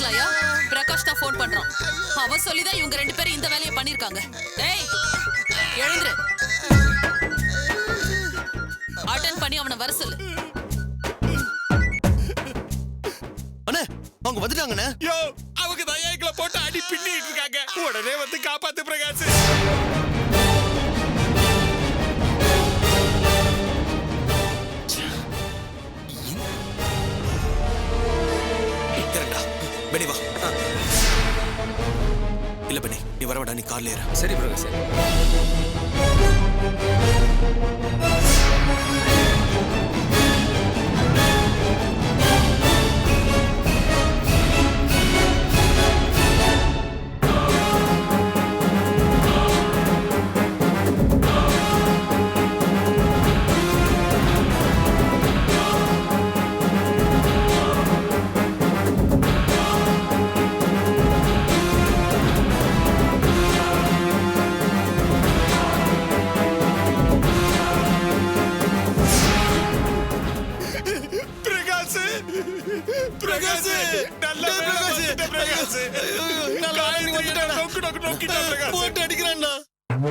பாத்தீங்களாயா? பிரகாஷ் தான் போன் பண்றான். அவன் சொல்லிதான் இவங்க 2 பேரும் இந்த வேலையை பண்ணிருக்காங்க. ஏய், எழுந்துரு. அட்டெண்ட் பண்ணி அவனை வர சொல்லு. அண்ணே, அவங்க வந்துட்டாங்கண்ணே. யோ, அவங்க தயாரிக்கல போட்டு அடி பின்னிட்டு இருக்காங்க. உடனே வந்து காப்பாத்து பிரகாஷ். பெனி வா. இல்ல பெனி, நீ வரவடா, நீ கார்ல ஏறு. சரி பிரகாஷ்.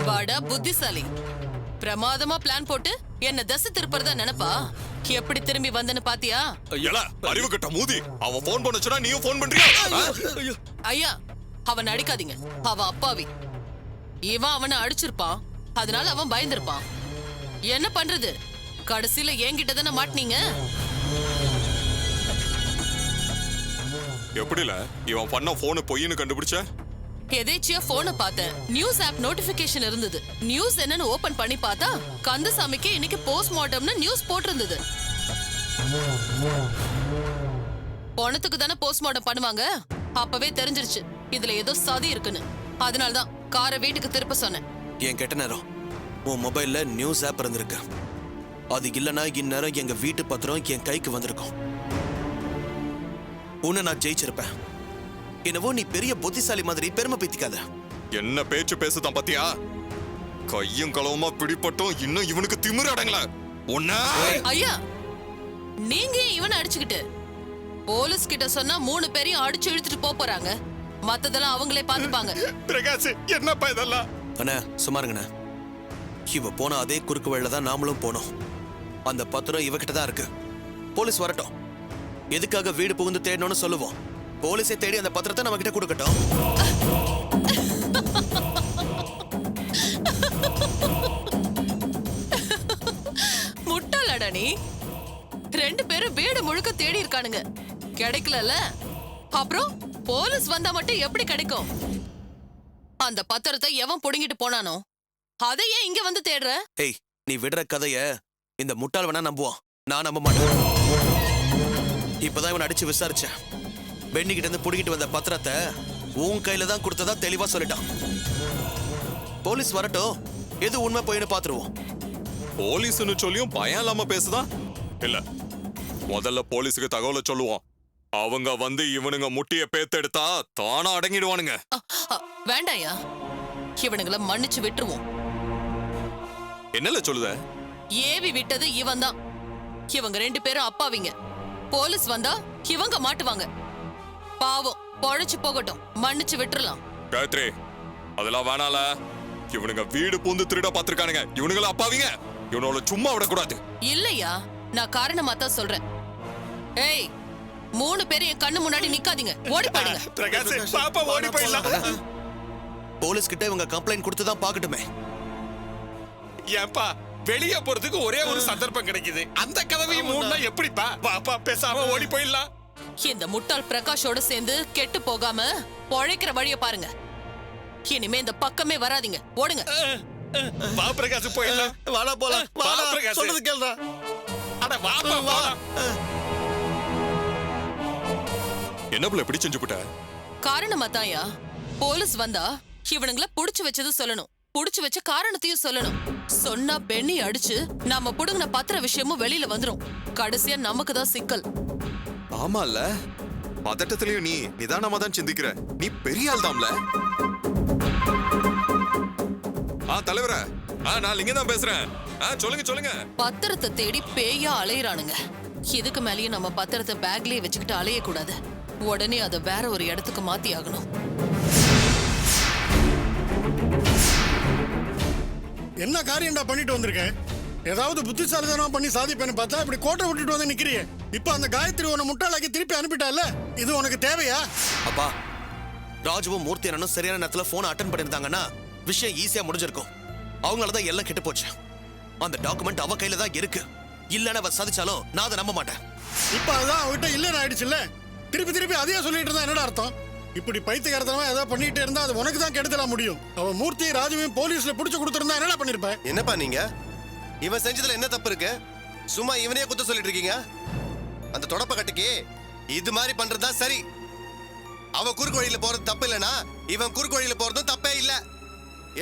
வாடா புத்திசாலி. பிரமாதமா பிளான் போட்டு என்ன தசை திருப்பறதா நினைப்பா? எப்படி திரும்பி வந்தன்னு பாத்தியா? அறிவு கட்ட மூதி. அவன் போன் பண்ணச்சுனா நீயும் போன் பண்றியா? ஐயா, அவன் அடிக்காதீங்க. அவன் அப்பாவி. இவன் அவனை அடிச்சிருப்பான். அதனால அவன் பயந்திருப்பான். என்ன பண்றது? கடைசியில என்கிட்ட தானே மாட்டினீங்க. எப்படில இவன் பண்ண போன் பொய்ன்னு கண்டுபிடிச்ச? எதேச்சியா போனை பார்த்தேன். நியூஸ் ஆப் நோட்டிபிகேஷன் இருந்தது. நியூஸ் என்னன்னு ஓபன் பண்ணி பார்த்தா கந்தசாமிக்கு இன்னைக்கு போஸ்ட்மார்ட்டம்னு நியூஸ் போட்டிருந்தது. பணத்துக்கு தானே போஸ்ட்மார்ட்டம் பண்ணுவாங்க. அப்பவே தெரிஞ்சிருச்சு இதுல ஏதோ சதி இருக்குன்னு. அதனாலதான் காரை வீட்டுக்கு திருப்ப சொன்னேன். என் கெட்ட நேரம், உன் மொபைல்ல நியூஸ் ஆப் இருந்திருக்கு. அது இல்லைன்னா இந்நேரம் எங்க வீட்டு பத்திரம் என் கைக்கு வந்திருக்கும். உன்னை நான் ஜெயிச்சிருப்பேன். என்னவோ நீ பெரிய புத்திசாலி மாதிரி பெருமை பீத்திக்காத. என்ன பேச்சு பேசுதான் பாத்தியா? கையும் களவுமா பிடிப்பட்டும் இன்னும் இவனுக்கு திமிரு அடங்கல. ஐயா, நீங்க இவனை அடிச்சுக்கிட்டு போலீஸ் கிட்ட சொன்னா 3 பேரையும் அடிச்சு இழுத்துட்டு போறாங்க. மத்ததெல்லாம் அவங்களே பாத்துப்பாங்க. பிரகாஷ், என்னப்பா இதெல்லாம்? அண்ணா சுமாருங்கண்ணா, இவ போன அதே குறுக்கு வழியில தான் நாமளும் போனோம். அந்த பத்திரம் இவகிட்ட தான் இருக்கு. போலீஸ் வரட்டும். எதுக்காக வீடு புகுந்து தேடணும்னு சொல்லுவோம். போலீஸை தேடி அந்த பத்திரத்தை நம்ம கிட்ட கொடுக்கட்டும். முட்டாளடா நீ. 2 பேரும் வீடு முழுக்க தேடி இருக்கானுங்க. கிடைக்கல. அப்புறம் போலீஸ் வந்தா மட்டும் எப்படி கிடைக்கும்? அந்த பத்திரத்தை எவன் புடுங்கிட்டு போனானோ அதை ஏன் இங்க வந்து தேடுற? ஏய், நீ விடுற கதைய இந்த முட்டாள் வேணா நம்புவான். நான் நம்ப மாட்டேன். இப்பதான் இவன் அடிச்சு விசாரிச்சேன். பென்னி கிட்ட இருந்து புடிக்கிட்டு வந்த பத்திரத்தை உன் கையில தான் கொடுத்ததா தெளிவா சொல்லிட்டான். போலீஸ் வரட்டும், எது உண்மை போயின்னு பாத்துருவோம். போலீஸ்னு சொல்லியும் பயம் இல்லாம பேசுதான். இல்ல, முதல்ல போலீஸுக்கு தகவலை சொல்லுவோம். அவங்க வந்து இவனுங்க முட்டிய பேத்தெடுத்தா தானா அடங்கிடுவானுங்க. வேண்டாயா, இவனுங்களை மன்னிச்சு விட்டுருவோம். என்னல சொல்லுத? ஏவி விட்டது இவன் தான். இவங்க 2 பேரும் அப்பாவிங்க. போலீஸ் வந்தா இவங்க மாட்டுவாங்க. பாவம், பொழைச்சு போகட்டும். மன்னிச்சு விட்டுறலாம். காயத்ரி, அதெல்லாம் வேணால. இவனுங்க வீடு பூந்து திருட பாத்துருக்கானுங்க. இவனுங்கள அப்பாவிங்க. இவனோட சும்மா விடக்கூடாது. இல்லையா, நான் காரணமா தான் சொல்றேன். ஏய், 3 பேரும் என் கண்ணு முன்னாடி நிக்காதீங்க. ஓடி போயிடுங்க. பிரகாஷ், பாப்பா ஓடி போயிடலாம். போலீஸ் கிட்ட இவங்க கம்ப்ளைண்ட் கொடுத்து தான் பாக்கட்டுமே. ஏன்பா, வெளியே போறதுக்கு ஒரே ஒரு சந்தர்ப்பம் கிடைக்குது. அந்த கதவையும் மூடனா எப்படிப்பா? பாப்பா, பேசாம ஓடி போயிடலாம். இந்த முட்டாள் பிரகாஷோட சேர்ந்து கெட்டு போகாம பொழைக்கிற வழிய பாருங்க. இனிமே இந்த பக்கமே வராதீங்க. ஓடுங்க. வா பிரகாஷ், போயிடலாம். வாடா போலாம். வாடா பிரகாஷ், சொல்றது கேளுடா. அட வாப்பா, வா. என்ன புள்ள இப்படி செஞ்சு போட்ட? காரணமா தாயா, போலீஸ் வந்தா இவனுங்கள புடிச்சு வச்சது சொல்லணும். புடிச்சு வச்ச காரணத்தையும் சொல்லணும். சொன்னா பெண்ணி அடிச்சு நாம புடுங்கின பத்திர விஷயமும் வெளியில வந்துரும். கடைசியா நமக்கு தான் சிக்கல். ஆமால, பதட்டத்திலயும் நீ நிதானமா தான் சிந்திக்கிற. நீ பெரிய ஆள் தான்ல. தலைவர, நான் லிங்கம் தான் பேசுறேன். சொல்லுங்க சொல்லுங்க. பத்திரத்தை தேடி பேயா அலையறானுங்க. இதுக்கு மேலேயும் நம்ம பத்திரத்தை பேக்லயே வச்சுக்கிட்டு அலையக்கூடாது. உடனே அதை வேற ஒரு இடத்துக்கு மாத்தி ஆகணும். என்ன காரியம்டா பண்ணிட்டு வந்திருக்கேன்? ஏதாவது புத்திசாலித்தனமா பண்ணி சாதிப்பேன்னு பார்த்தா இப்படி கோட்டை விட்டுட்டு வந்து நிக்கிறியே. இப்ப அந்த காயத்ரி உன்னை முட்டாளாக்கி திருப்பி அனுப்பிட்டால, இது உனக்கு தேவையா? அப்பா, ராஜுவும் மூர்த்தி அண்ணனும் சரியான நேரத்துல போன் அட்டன் பண்ணிருந்தாங்கன்னா விஷயம் ஈஸியா முடிஞ்சிருக்கும். அவங்களாலதான் எல்லாம் கெட்டு போச்சு. அந்த டாக்குமெண்ட் அவ கையில தான் இருக்கு. இல்லன்னு அவ சாதிச்சாலும் நான் அதை நம்ப மாட்டேன். இப்ப அதான் அவகிட்ட இல்லன்னு ஆயிடுச்சுல்ல. திருப்பி திருப்பி அதையே சொல்லிட்டு இருந்தா என்னடா அர்த்தம்? இப்படி பைத்தியக்காரத்தனமா ஏதாவது பண்ணிட்டே இருந்தா அது உனக்கு தான் கெடுதலா முடியும். அவ மூர்த்தி ராஜுவையும் போலீஸ்ல புடிச்சு கொடுத்திருந்தா என்னடா பண்ணிருப்ப? என்னப்பா நீங்க? இவன் செஞ்சதுல என்ன தப்பு இருக்கு? சும்மா இவனையே குத்த சொல்லிட்டு இருக்கீங்க. அந்த தொடப்ப கட்டுக்கு இது மாதிரி பண்றதா சரி. அவ குறுக்கு வழியில போறது தப்பு இல்லனா இவன் குறுக்கு வழியில போறதும் தப்பே இல்ல.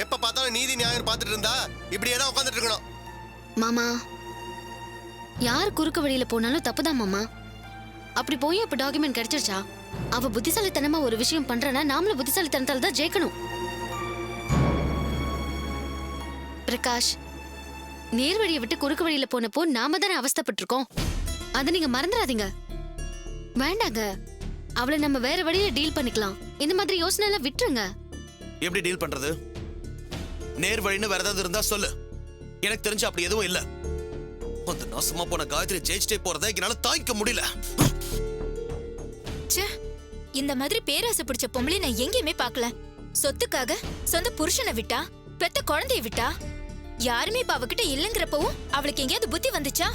எப்ப பார்த்தாலும் நீதி நியாயம் பார்த்துட்டு இருந்தா இப்படியே தான் உட்கார்ந்துட்டு இருக்கணும். மாமா, யார் குறுக்கு வழியில போனாலும் தப்புதான் மாமா. அப்படி போய் அப்ப டாக்குமெண்ட் கிடைச்சிருச்சா? அவ புத்திசாலித்தனமா ஒரு விஷயம் பண்றனா நாமளும் புத்திசாலித்தனத்தால தான் ஜெயிக்கணும். பிரகாஷ், நேர் வழியை விட்டு குறுக்கு வழியில போனப்போ நாம தானே அவஸ்தைப்பட்டிருக்கோம். அதை நீங்க மறந்துடாதீங்க. வேண்டாங்க, அவளை நம்ம வேற வழியில டீல் பண்ணிக்கலாம். இந்த மாதிரி யோசனை எல்லாம் விட்டுருங்க. எப்படி டீல் பண்றது? நேர் வழின்னு வேற ஏதாவது இருந்தா சொல்லு. எனக்கு தெரிஞ்சு அப்படி எதுவும் இல்ல. அந்த நாசமா போன காயத்ரி ஜெயிச்சிட்டே போறதை என்னால தாங்கிக்க முடியல. இந்த மாதிரி பேராசை பிடிச்ச பொம்பளை நான் எங்கேயுமே பார்க்கல. சொத்துக்காக சொந்த புருஷனை விட்டா, பெத்த குழந்தைய விட்டா. யாருமே இப்ப அவகிட்ட இல்லங்கிறப்பவும் அவளுக்கு எங்கேயாவது புத்தி வந்துச்சா?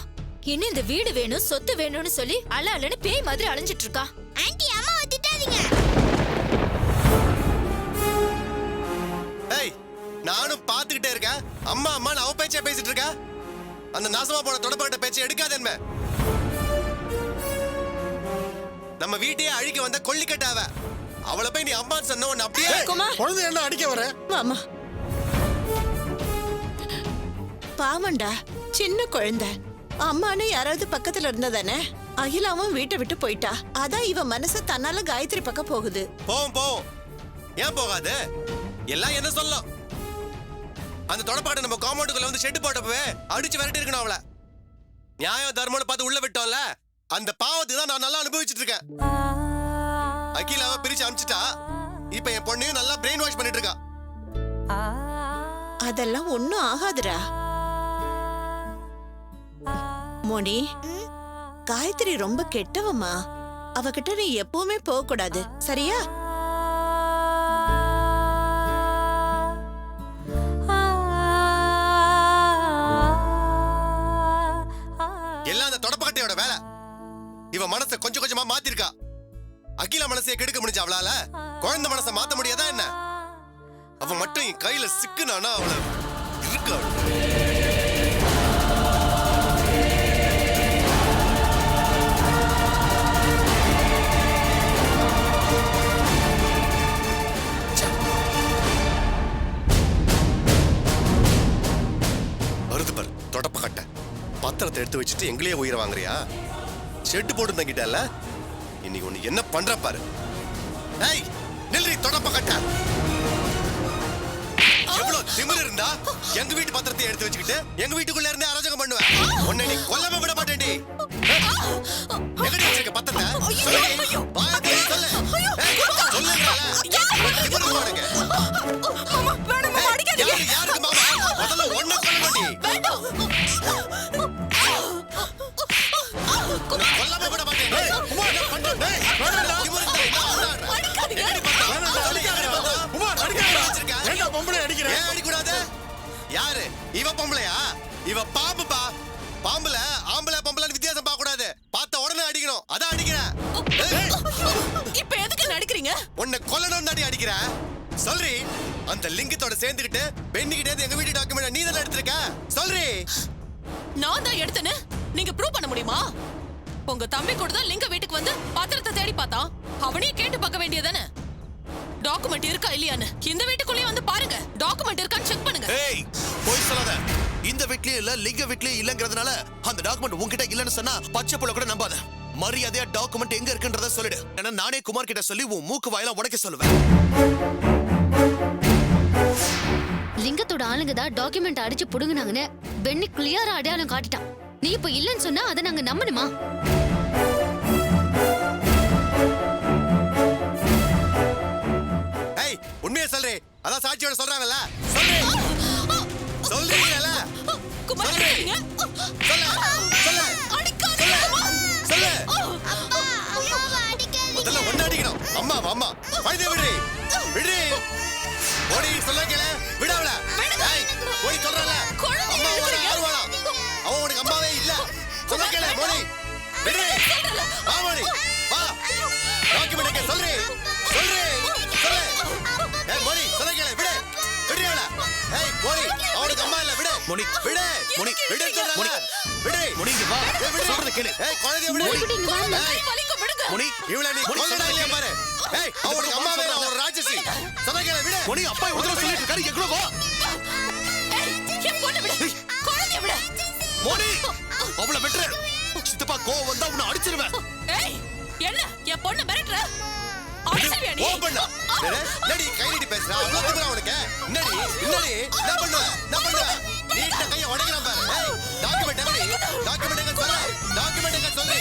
இன்னும் இந்த வீடு வேணும், சொத்து வேணும்னு சொல்லி அலன்னு பேய் மாதிரி அலைஞ்சிட்டு இருக்கா. ஆன்ட்டி, அம்மா திட்டாதீங்க. ஏய், நானும் பாத்துக்கிட்டே இருக்கேன். அம்மா அம்மா அவ பேச்சே பேசிட்டு இருக்கா. அந்த நாசமா போன தொடப்பட்ட பேச்சை எடுக்காத என்ன? நம்ம வீட்டையே அழிக்க வந்த கொல்லிக்கட்டாவ. அவளை போய் நீ அம்மா சொன்ன உன்னை அப்படியே குழந்தை என்ன அடிக்க வர? மாமா, பாவண்டா, சின்ன குழந்தை. அம்மானு யாராவது பக்கத்துல இருந்ததானே? அகிலாவும் வீட்டை விட்டு போயிட்டா. அதான் இவ மனசு தன்னால காயத்ரி பக்கம் போகுது. போவும் போவும். ஏன் போகாது? எல்லாம் என்ன சொல்லும்? அந்த தொடப்பாட்டை நம்ம காம்பவுண்டுக்குள்ள வந்து ஷெட் போட்டப்பவே அடிச்சு விரட்டி இருக்கணும் அவளை. நியாயம் தர்மம்னு பார்த்து உள்ள விட்டோம்ல, அந்த பாவத்துக்கு தான் நான் நல்லா அனுபவிச்சுட்டு இருக்கேன். அகிலாவை பிரிச்சு அனுப்பிச்சிட்டா. இப்ப என் பொண்ணையும் நல்லா பிரெயின் வாஷ் பண்ணிட்டு இருக்கா. அதெல்லாம் ஒண்ணும் ஆகாதுடா. மோனி, காயத்ரி ரொம்ப கெட்டவம்மா. அவகிட்ட நீ எப்பவுமே போக கூடாது, சரியா? எல்லாம் அந்த தொடப்பக்கட்டையோட வேலை. இவ மனசை கொஞ்சம் கொஞ்சமா மாத்திருக்கா. அகிலா மனசைய கெடுக்க முடிஞ்ச அவளால குழந்தை மனசை மாத்த முடியாதா என்ன? அவ மட்டும் என் கையில சிக்குனானா அவளை இருக்கு. வருதுபர் தொடப்பக்கட்டை பத்திரத்தை எடுத்து வச்சுட்டு எங்களையே உயிரை வாங்குறியா? ஷெட்டு போட்டு தங்கிட்டல. இன்னைக்கு ஒண்ணு என்ன பண்ற பாரு. ஏய், நில்றி தொடப்பக்கட்டை. எவ்வளவு திமிரு இருந்தா எங்க வீட்டு பத்திரத்தை எடுத்து வச்சுக்கிட்டு எங்க வீட்டுக்குள்ள இருந்து அராஜகம் பண்ணுவேன். உன்னை நீ கொல்லாம விட மாட்டேன்டி. எங்கடி வச்சிருக்க பத்திரத்தை? சொல்லு. வாயை சொல்லு. சொல்லுங்கல. திமிரு போடுங்க. யாருக்கு மாமா? முதல்ல ஒண்ணு கொல்லடி. கொல்லாம விட மாட்டேன். என்ன பண்ற? டேய், வேணாம்டா. திமிரு ஏன் அடிக்கூடாது? யாரு இவ? பொம்பளையா? இவ பாம்புப்பா. பாம்புல ஆம்பளை பொம்பளைன்னு வித்தியாசம் பார்க்க கூடாது. பார்த்த உடனே அடிக்கணும். அதான் அடிக்கிறேன். இப்ப எதுக்கு நடிக்கிறீங்க? உன்னை கொல்லணும் தாண்டி அடிக்கிறேன். சொல்றி, அந்த லிங்கத்தோட சேர்ந்துக்கிட்டு பெண்ணிக்கிட்டே எங்க வீட்டு டாக்குமெண்ட் நீ தானே எடுத்திருக்க? சொல்றி. நான் தான் எடுத்தேன்னு நீங்க ப்ரூவ் பண்ண முடியுமா? உங்க தம்பி கூட தான் லிங்க வீட்டுக்கு வந்து பத்திரத்தை தேடி பார்த்தான். அவனையே கேட்டு பார்க்க வேண்டியதானே? டாக்குமெண்ட் இருக்கா இல்லையான்னு இந்த வீட்டுக்குள்ளேயே வந்து பாருங்க. டாக்குமெண்ட் இருக்கான்னு செக் பண்ணுங்க. ஏய், போய் சொல்லாத. இந்த வீட்லயே இல்ல லிங்க வீட்லயே இல்லங்கிறதுனால அந்த டாக்குமெண்ட் உன்கிட்ட இல்லன்னு சொன்னா பச்சை புள்ள கூட நம்பாத. மரியாதையா டாக்குமெண்ட் எங்க இருக்குன்றத சொல்லிடு. ஏன்னா நானே குமார் கிட்ட சொல்லி உன் மூக்கு வாயில உடைக்க சொல்லுவேன். லிங்கத்தோட ஆளுங்க தான் டாக்குமெண்ட் அடிச்சு புடுங்கினாங்கன்னு பென்னி கிளியரா அடையாளம் காட்டிட்டான். நீ இப்ப இல்லன்னு சொன்னா அதை நாங்க நம்பணுமா? ஏய் உண்மையை சொல்றே. அதான் சாட்சியோட சொல்றாங்கல்ல. சொல்றே. சொல்றீங்கல்ல. குமார் சொல்றே. அடிக்காதீங்க. சொல்லு. சொல்லு. அடிக்காதீங்க, குமார். சொல்லு. அப்பா அம்மாவை அடிக்காதீங்க. முதல்ல ஒண்ணு அடிக்கணும். அம்மா அம்மா. வயதே விடு. விடு. ஓடி சொல்ல கேளு. விடாவல. ஏய் ஓடி சொல்றல. குழந்தையை அம்மா ஓட எடுக்கிறீங்க. ஆறுவாளா. அவ உனக்கு அம்மாவே இல்ல. சொல்ல கேளு மோனி. விடு. வா மோனி. வா. டாக்குமெண்ட் எங்க சொல்றே. சொல்றே. சொல்லு. ஏய் மோனி சொல்ல கேளு. விடு. விடுறல. ஏய் மோனி அவனுக்கு அம்மா இல்ல. விடு. மோனி. விடு. மோனி. விடு சொல்றல. மோனி. விடு. மோனி இங்க வா. ஏய், விடு. சொல்றத கேளு. ஏய் குழந்தைய விடு. மோனிக்குட்டி, இங்க வாம்மா. ஏய், வலிக்கும், விடுங்க. மோனி. இவள நீ மோனி, கொல்லடா இல்லையா பாரு. ஏய் அவனுக்கு அம்மாவே இல்ல. அவன் ராட்சசி. சொல்ல கேளு. விடு. மோனி அப்பா உதற சொல்லிட்டு இருக்காரு. எங்கடோ வா. ஏய், என் பொண்ணை விடு. குழந்தையை விடு. மோனி அவள வெட்ற. சித்தப்பா கோவம் வந்தா உன்னை அடிச்சிருவேன். ஏய், என்ன என் பொண்ணை மிரட்டுற? அடிச்சிருவியா நீ? ஓபன் என்னடி கை நீட்டி பேசுற? அவ்வளவு திமிரா உனக்கு? என்னடி என்ன பண்ணுவ? என்ன பண்ணுவ? நீட்ட கைய உடைக்கிறான் பாரு. ஏய் டாக்குமெண்ட் எங்கடி? டாக்குமெண்ட் எங்க சொல்லு. டாக்குமெண்ட் எங்க சொல்லு.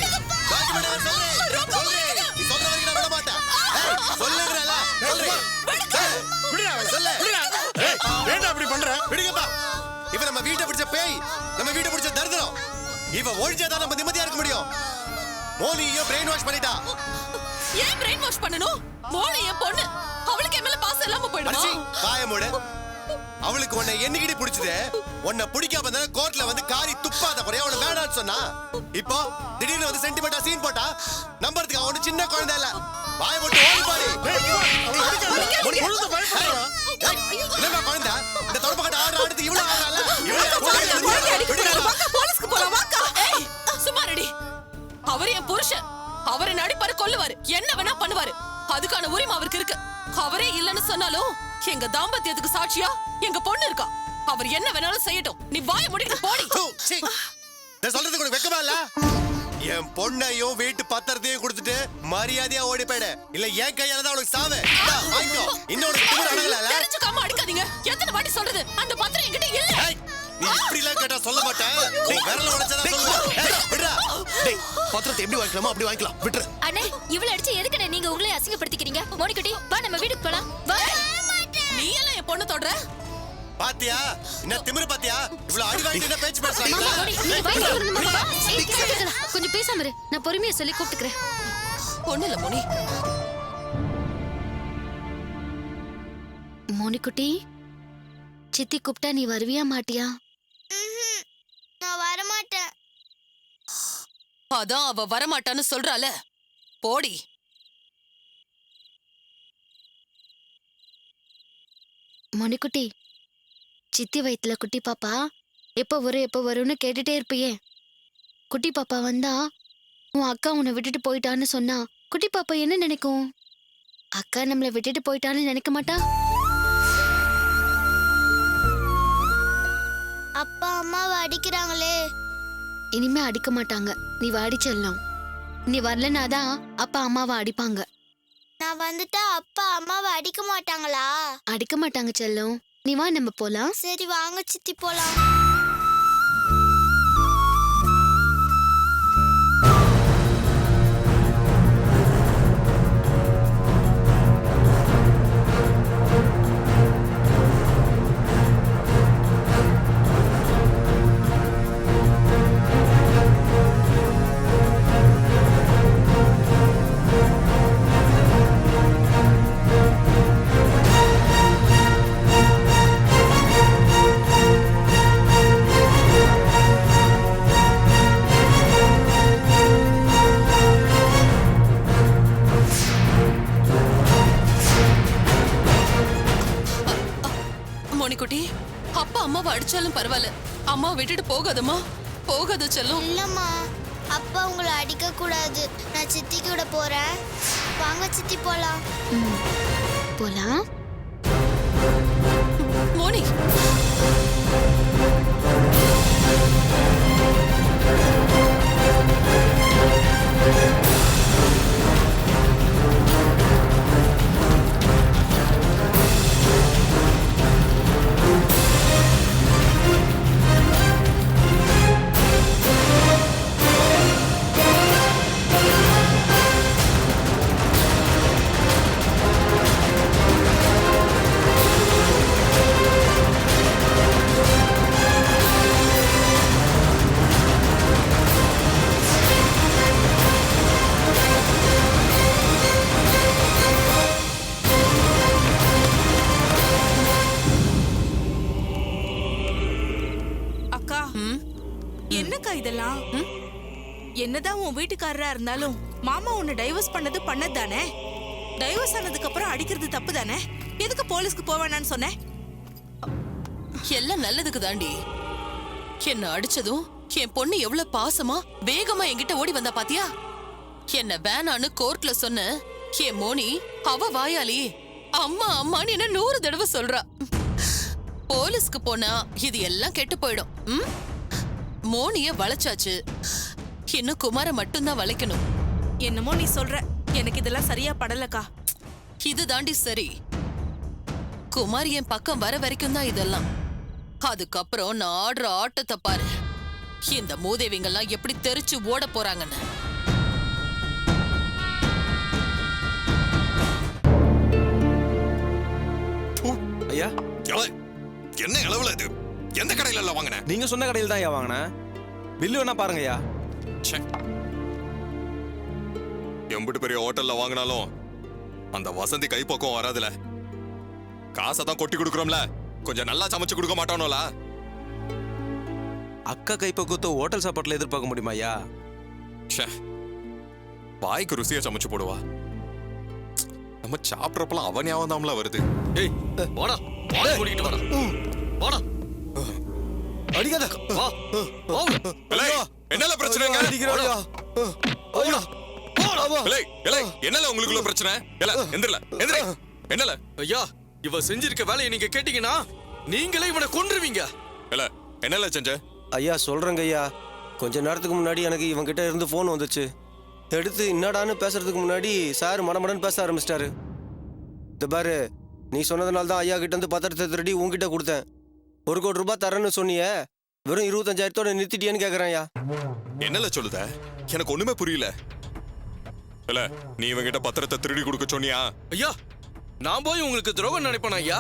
டாக்குமெண்ட் எங்க சொல்லு. சொல்லு. நீ சொல்ற வரைக்கும் நான் விட மாட்டேன். ஏய் சொல்லுங்கறல. சொல்லு. விடுடா அவளை. சொல்லு. ஏய், ஏன்டா அப்படி பண்ற? விடுங்கப்பா. இவ நம்ம வீட்டை பிடிச்ச பேய். நம்ம வீட்டை பிடிச்ச தரித்திரம். இவ ஒழிச்சாதான் நம்ம நிம்மதியா இருக்க முடியும். மோனியோ பிரெயின் வாஷ் பண்ணிட்டா. ஏன் பிரெயின் வாஷ் பண்ணணும்? மோளை என் பொண்ணு. அவளுக்கு என் மேல பாசம் இல்லாம அடிச்சி போயிடுமா? வாய மூடு. அவளுக்கு உன்னை என்னைக்கிடி பிடிச்சது? உன்னை பிடிக்காம தானே கோர்ட்ல வந்து காரி துப்பாத குறையா அவளை வேணான்னு சொன்னா. இப்போ திடீர்னு வந்து சென்டிமெண்டா சீன் போட்டா நம்புறதுக்கு அவனு சின்ன குழந்தை இல்ல. வாய போட்டு ஓடி பாடி. ஏய், அவளை அடிக்காத. பொழுது பயப்படுறா. என்னடா குழந்தை? இந்த தொடப்பக்கட்ட ஆடுற அடுத்து இவ்வளவு ஆடுறால. போலீஸ்க்கு போலாம் வாக்கா. ஏய், சும்மா ரெடி. அவர் என் புருஷன். அவரை நடிப்பாரு, கொல்லுவாரு, என்ன வேணா பண்ணுவாரு. அதுக்கான உரிமை அவருக்கு இருக்கு. அவரே இல்லன்னு சொன்னாலும் எங்க தாம்பத்தியத்துக்கு சாட்சியா எங்க பொண்ணு இருக்கா. அவர் என்ன வேணாலும் செய்யட்டும். நீ வாய மூடிட்டு போடி. சொல்றதுக்கு உனக்கு வெக்கமா இல்ல? என் பொண்ணையும் வீட்டு பத்திரத்தையும் கொடுத்துட்டு மரியாதையா ஓடி போயிடு. இல்ல என் கையால தான் அவளுக்கு சாவு. வாங்கிக்கோ. இன்னொரு திமிரு அடங்கல. தெரிஞ்சுக்காம அடிக்காதீங்க. எத்தனை வாட்டி சொல்றது? அந்த பத்திரம் என்கிட்ட இல்ல. ஏய், நீ இப்படி எல்லாம் கேட்டா சொல்ல மாட்டேன். நீ விரல உடைச்சதா சொல்லுவ. ஏய், விடுடா. டேய் பத்திரத்தை எப்படி வாங்கிக்கலாமோ அப்படி வாங்கிக்கலாம். விட்டுரு. அண்ணே இவள அடிச்சு எதுக்குண்ணே நீங்க உங்களே அசிங்கப்படுத்திக்கிறீங்க? மோனிக்குட்டி வா நம்ம வீட்டுக்கு போலாம். வா. நீ எல்லாம் என் பொண்ணு தொடுற? பாத்தியா? என்ன திமிரு பாத்தியா? இவ்வளவு அடி வாங்கிட்டு என்ன பேச்சு மாமா, பேசுறாங்க? மோனி, நீ பயந்து வரணுமா, மாமா? ஏய், கேக்குதா? கொஞ்சம் பேசாம இரு. நான் பொறுமையா சொல்லி கூப்பிட்டுக்கிறேன். பொண்ணு இல்ல மோனி. மோனிக்குட்டி, சித்தி கூப்பிட்டா நீ வருவியா மாட்டியா? நான் வர மாட்டேன். அதான் அவ வரமாட்டான்னு சொல்றால. போடி. மோனிக்குட்டி, சித்தி வயித்துல குட்டி பாப்பா எப்போ வரும்னு கேட்டுட்டே இருப்பியே. குட்டி பாப்பா வந்தா உன் அக்கா உன்னை விட்டுட்டு போயிட்டான்னு சொன்னா குட்டி பாப்பா என்ன நினைக்கும்? அக்கா நம்மளை விட்டுட்டு போயிட்டான்னு நினைக்க மாட்டா? அப்பா அம்மாவை அடிக்கிறாங்களே. இனிமே அடிக்க மாட்டாங்க. நீ வாடி செல்லம். நீ வரலனாதான் அப்பா அம்மாவை அடிப்பாங்க. நான் வந்துட்டா அப்பா அம்மாவை அடிக்க மாட்டாங்களா? அடிக்க மாட்டாங்க செல்லம். நீ வா, நம்ம போலாம். சரி வாங்க சித்தி போலாம். மோனிக்குட்டி, அப்பா அம்மாவை அடிச்சாலும் பரவாயில்ல. அம்மாவை விட்டுட்டு போகாதம்மா. போகாத செல்லம். இல்லம்மா அப்பா உங்களை அடிக்க கூடாது. நான் சித்தி கூட போறேன். வாங்க சித்தி போலாம். போலாம். மோனி. என்னதான் உன் வீட்டுக்காரரா இருந்தாலும் மாமா உன்னை டைவர்ஸ் பண்ணது பண்ணதானே? டைவர்ஸ் ஆனதுக்கு அப்புறம் அடிக்கிறது தப்பு தானே? எதுக்கு போலீஸ்க்கு போவேனான்னு சொன்னேன்? எல்லாம் நல்லதுக்கு தாண்டி. என்ன அடிச்சதும் என் பொண்ணு எவ்வளவு பாசமா வேகமா என்கிட்ட ஓடி வந்தா பாத்தியா? என்ன வேணான்னு கோர்ட்ல சொன்ன என் மோனி அவ வாயாலி அம்மா அம்மான்னு என்ன 100 தடவை சொல்றா. போலீஸ்க்கு போனா இது எல்லாம் கெட்டு போயிடும். மோனிய வளைச்சாச்சு, இன்னும் குமார மட்டும்தான் வளைக்கணும். என்னமோ நீ சொல்ற, எனக்கு இதெல்லாம் சரியா படலக்கா. இது தாண்டி சரி. குமார் என் பக்கம் வர வரைக்கும் தான் இதெல்லாம். அதுக்கப்புறம் நான் ஆடுற ஆட்டத்தை பாரு. இந்த மூதேவிங்கெல்லாம் எப்படி தெரிச்சு ஓட போறாங்கன்னு. ஐயா, என்ன அளவுல இது? எந்த கடையில எல்லாம் வாங்கின? நீங்க சொன்ன கடையில் தான் ஐயா வாங்கினேன். பில்லு வேணா பாருங்க ஐயா. எம்பிட்டு பெரிய ஹோட்டல்ல வாங்கினாலும் அந்த வசந்தி கைப்பக்கம் வராதுல. காசை தான் கொட்டி கொடுக்குறோம்ல, கொஞ்சம் நல்லா சமைச்சு கொடுக்க மாட்டானோல. அக்கா கைப்பக்குவத்தை ஹோட்டல் சாப்பாட்டுல எதிர்பார்க்க முடியுமா ஐயா? வாய்க்கு ருசியா சமைச்சு போடுவா. நம்ம சாப்பிட்றப்பெல்லாம் அவன் ஞாபகம் தான்ல வருது. ஏய், வாடா, வாடா கூட்டிட்டு வாடா. வாடா. அடிக்காத. வா. வா. ஏலே, என்னல பிரச்சனைங்க? அடிக்கறடா. ஐயா. வாடா வா. ஏலே, என்னல உங்களுக்குள்ள பிரச்சனை? ஏல, எந்திரல. எந்திர. என்னல? ஐயா, இவ செஞ்சிருக்க வேலையை நீங்க கேட்டீங்கன்னா நீங்களே இவனை கொன்றுவீங்க. ஏல, என்னல செஞ்ச? ஐயா சொல்றேங்க ஐயா, கொஞ்ச நேரத்துக்கு முன்னாடி எனக்கு இவன் கிட்ட இருந்து போன் வந்துச்சு. எடுத்து என்னடான்னு பேசுறதுக்கு முன்னாடி சார் மடமடன்னு பேச ஆரம்பிச்சிட்டாரு. இந்த பாரு, நீ சொன்னதுனால தான் ஐயா கிட்ட இருந்து பத்திரத்தை திருடி உன்கிட்ட கொடுத்தேன். 1 கோடி ரூபாய் தரேன்னு சொன்னியே, வெறும் 25,000 நிறுத்திட்டியான்னு கேக்குறேன் ஐயா. என்னல சொல்லுத? எனக்கு ஒண்ணுமே புரியல. இல்ல, நீ இவங்கிட்ட பத்திரத்தை திருடி கொடுக்க சொன்னியா? ஐயா, நான் போய் உங்களுக்கு துரோகம் நினைப்பேன் ஐயா?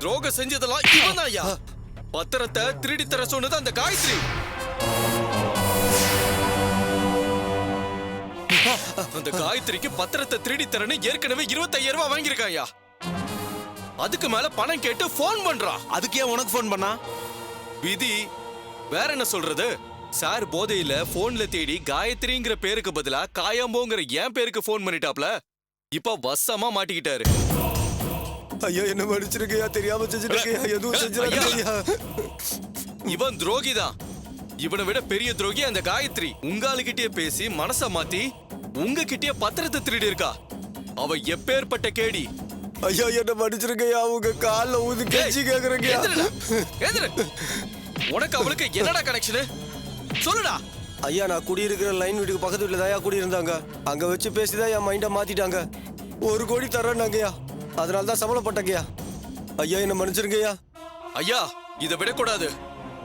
துரோகம் செஞ்சதெல்லாம் இவன் தான் ஐயா. பத்திரத்தை திருடி தர சொன்னது அந்த காயத்ரி. அந்த காயத்ரிக்கு பத்திரத்தை திருடி தரன்னு ஏற்கனவே 25,000 ரூபாய் வாங்கியிருக்கான் ஐயா. அதுக்கு மேல பணம் கேட்டு போன் பண்றா. அதுக்கு ஏன் உனக்கு போன் பண்ணா? விதி. வேற என்ன சொல்றது? சார் போதையில போன்ல தேடி காயத்ரிங்கிற பேருக்கு பதிலா காயம்போங்கிற என் பேருக்கு போன் பண்ணிட்டாப்ல. இப்ப வசமா மாட்டிக்கிட்டாரு. ஐயா என்ன மன்னிச்சிருக்கையா, தெரியாம செஞ்சுட்டேன். எதுவும் செஞ்சிடாதீங்க. இவன் துரோகிதான். இவனை விட பெரிய துரோகி அந்த காயத்ரி. உங்க ஆளுகிட்டே பேசி மனச மாத்தி உங்ககிட்டயே பத்திரத்தை திருடி இருக்கா. அவ எப்பேற்பட்ட கேடி. ஐயா என்ன மன்னிச்சிருக்கையா, உங்க கால்ல ஊதி கெஞ்சி கேக்குறேங்க. உனக்கு அவளுக்கு என்னடா கனெக்ஷன் சொல்லுடா. ஐயா, நான் குடியிருக்கிற லைன் வீட்டுக்கு பக்கத்து வீட்டுல தான் குடியிருந்தாங்க. அங்க வச்சு பேசிதான் என் மைண்ட மாத்திட்டாங்க. 1 கோடி தரேன்னாங்கய்யா, அதனால தான் சம்பளப்பட்டங்கய்யா. ஐயா என்ன மன்னிச்சிருங்கய்யா. ஐயா, இதை விடக்கூடாது.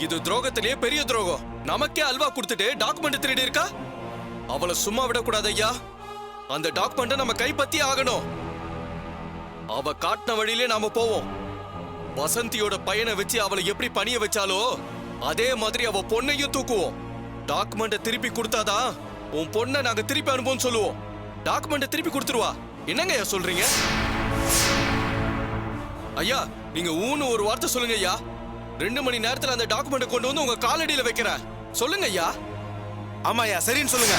இது துரோகத்திலேயே பெரிய துரோகம். நமக்கே அல்வா கொடுத்துட்டு டாக்குமெண்ட் திருடி இருக்கா. அவளை சும்மா விடக்கூடாது ஐயா. அந்த டாக்குமெண்ட்டை நம்ம கைப்பற்றி ஆகணும். அவ காட்டின வழியிலே நாம போவோம். வசந்தியோட பையனை வச்சு அவளை எப்படி பணிய வச்சாலோ அதே மாதிரி அவ பொண்ணையும் தூக்குவோம். டாக்குமெண்ட்டை திருப்பி கொடுத்தாதான் உன் பொண்ணை நாங்க திருப்பி அனுப்புவோம் சொல்லுவோம். டாக்குமெண்ட்டை திருப்பி கொடுத்துருவா. என்னங்க ஐயா சொல்றீங்க? ஐயா, நீங்க ஊன்னு ஒரு வார்த்தை சொல்லுங்க ஐயா. 2 மணி நேரத்துல அந்த டாக்குமெண்ட் கொண்டு வந்து உங்க காலடியில வைக்கிறேன். சொல்லுங்க ஐயா. ஆமா ஐயா, சரின்னு சொல்லுங்க.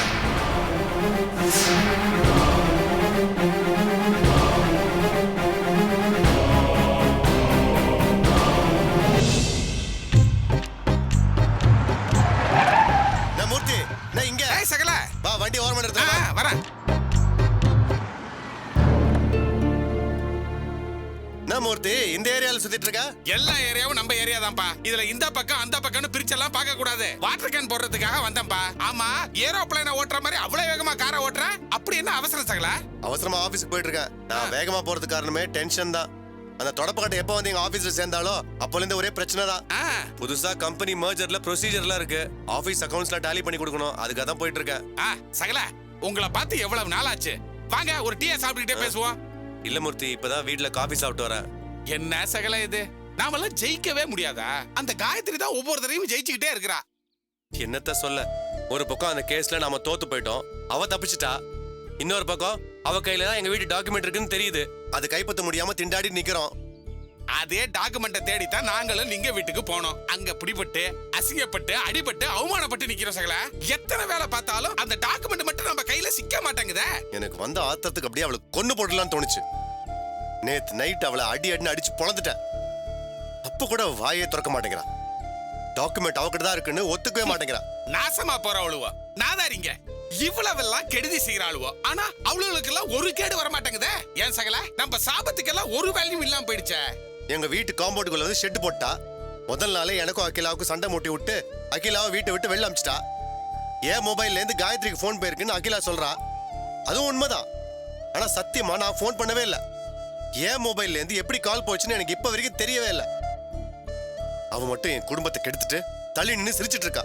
மூர்த்தி, நான் இங்க சகல வா, வண்டி ஓரமா நிறுத்து. வரேன். நான் மூர்த்தி, இந்த ஏரியால சுத்திட்டு இருக்க? எல்லா ஏரியாவும் நம்ம ஏரியா தான்ப்பா. இதுல இந்த பக்கம் அந்த பக்கம்னு பிரிச்செல்லாம் பார்க்க கூடாது. வாட்டர் கேன் போடுறதுக்காக வந்தேன்ப்பா. ஆமா, ஏரோப்ளைனை ஓட்டுற மாதிரி அவ்வளவு வேகமா காரை ஓட்டுறேன். அப்படி என்ன அவசரம் சகல? அவசரமா ஆபீஸ்க்கு போயிட்டு இருக்கேன். நான் வேகமா போறதுக்கு காரணமே டென்ஷன் தான். அந்த தொடப்பக்கட்டை எப்ப வந்து எங்க ஆபீஸ்ல சேர்ந்தாலோ அப்போல இருந்து ஒரே பிரச்சனை தான். புதுசா கம்பெனி மர்ஜர்ல ப்ரொசீஜர்லாம் இருக்கு. ஆபீஸ் அக்கவுண்ட்ஸ்ல டாலி பண்ணி கொடுக்கணும். அதுக்காக தான் போயிட்டு இருக்கேன். சகல, உங்களை பார்த்து எவ்வளவு நாள் ஆச்சு? வாங்க ஒரு டீ சாப்பிட்டுட்டே பேசுவோம். இல்ல மூர்த்தி, இப்பதான் வீட்ல காபி சாப்பிட்டு வரேன். என்ன சகல இது? நாமெல்லாம் ஜெயிக்கவே முடியாதா? அந்த காயத்ரி தான் ஒவ்வொரு தடவையும் ஜெயிச்சுக்கிட்டே இருக்கிறா. என்னத்த சொல்ல, ஒரு பக்கம் அந்த கேஸ்ல நாம தோத்து போயிட்டோம், அவ தப்பிச்சிட்டா. இன்னொரு பக்கம் அவ கையில தான் எங்க வீட்டு டாக்குமெண்ட் இருக்குன்னு தெரியுது. அது கைப்பற்ற முடியாம திண்டாடி நிக்கிறோம். அதே டாக்குமெண்ட்டை தேடித்தான் நாங்களும் லிங்க வீட்டுக்கு போனோம். அங்க பிடிபட்டு அசிங்கப்பட்டு அடிபட்டு அவமானப்பட்டு நிக்கிறோம் சகல. எத்தனை வேலை பார்த்தாலும் அந்த டாக்குமெண்ட் மட்டும் நம்ம கையில சிக்க மாட்டேங்குதே. எனக்கு வந்த ஆத்திரத்துக்கு அப்படியே அவளை கொன்னு போடலாம்னு தோணுச்சு. நேத்து நைட் அவளை அடின்னு அடிச்சு பொழந்துட்டேன். அப்ப கூட வாயே திறக்க மாட்டேங்கிறா. டாக்குமெண்ட் அவகிட்ட தான் இருக்குன்னு ஒத்துக்கவே மாட்டேங்கிறா. நாசமா போறவளுவோ நாதாரிங்க. இவ்வளவெல்லாம் கெடுதி செய்யறாளுவோ, ஆனா அவளுக்கு எல்லாம் ஒரு கேடு வர மாட்டேங்குதே. ஏன் சகல, நம்ம சாபத்துக்கெல்லாம் ஒரு வேல்யூ இல்லாம போயிடுச்சே. எங்க வீட்டு காம்பவுண்டுக்குள்ள வந்து ஷெட் போட்டா. முதல் நாளே எனக்கும் அகிலாவுக்கும் சண்டை மூட்டி விட்டு அகிலாவை வீட்டை விட்டு வெளில அமிச்சிட்டா. என் மொபைல்ல இருந்து காயத்ரிக்கு போன் போயிருக்குன்னு அகிலா சொல்றா. அதுவும் உண்மைதான். ஆனா சத்தியமா நான் போன் பண்ணவே இல்லை. என் மொபைல்ல இருந்து எப்படி கால் போச்சுன்னு எனக்கு இப்ப வரைக்கும் தெரியவே இல்லை. அவ மட்டும் என் குடும்பத்தை கெடுத்துட்டு தள்ளி நின்று சிரிச்சிட்டு இருக்கா.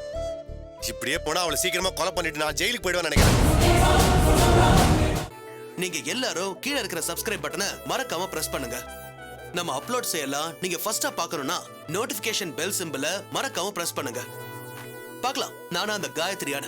இப்படியே போனா அவளை சீக்கிரமா கொலை பண்ணிட்டு நான் ஜெயிலுக்கு போயிடுவேன்னு நினைக்கிறேன். நீங்க எல்லாரும் கீழே இருக்கிற சப்ஸ்கிரைப் பட்டனை மறக்காம பிரஸ் பண்ணுங்க. நம்ம அப்லோட் செய்யலாம் நீங்க ஃபர்ஸ்டா பார்க்கணும்னா நோட்டிபிகேஷன் பெல் சிம்பலை மறக்காம பிரஸ் பண்ணுங்க. பார்க்கலாம் நானா அந்த காயத்ரியான